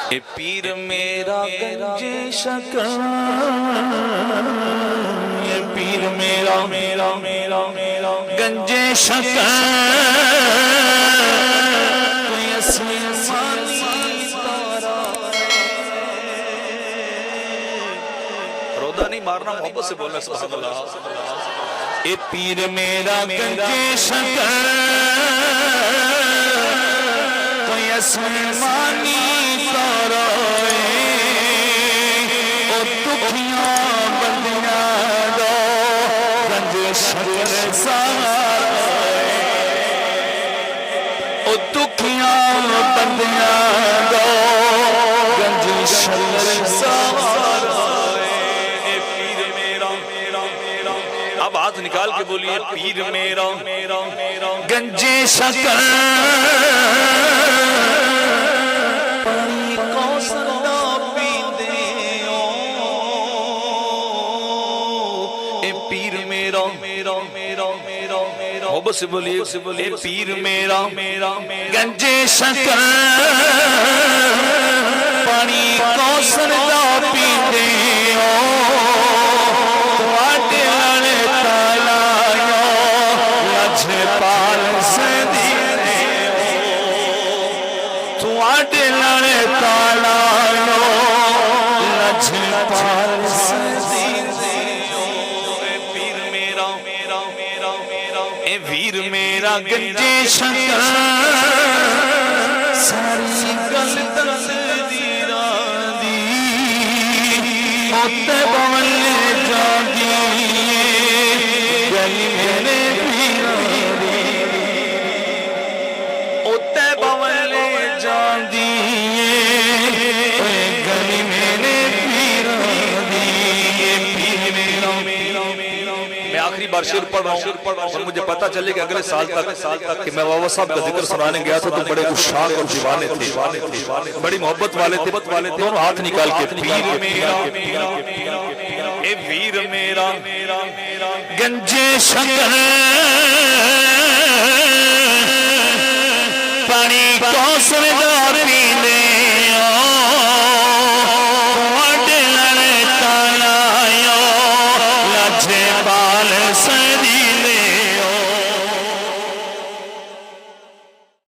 ए पीर मेरा गंजे शकर, ये पीर मेरा मेरा मेरा मेरा गंजे शकर, रोदा नहीं मारना, मोहब्बत से बोलना सुभान अल्लाह। ए पीर मेरा गंजे शकर, तो यसमानी अब हाथ निकाल के बोलिए पीर मेरा मेरा मेरा गंजे शकर, पानी कौसर दा पींदे ओ, ए पीर मेरा मेरा मेरा मेरा मेरा मोहब्बत से बोलिए पीर मेरा मेरा गंजे शकर, पानी कौसर दा पींदे ओ, वीर मेरा गंजे शकर, सारी गल तकदीरा दी ओते बवले जागी, गली मेरे पीरा दी ओते बवले जागी, गली मेरे पीरा दी। पीर मेरा मेरा मेरा मैं आखिरी बार शेर पढ़ रहा हूँ और मुझे पता चले कि अगले साल तक कि मैं बाबा साहब का जिक्र सुनाने गया था तो बड़े उशाक और दीवाने थे, बड़ी मोहब्बत वाले थे, दोनों हाथ निकाल के पीर मेरा ए वीर मेरा गंजे शकर,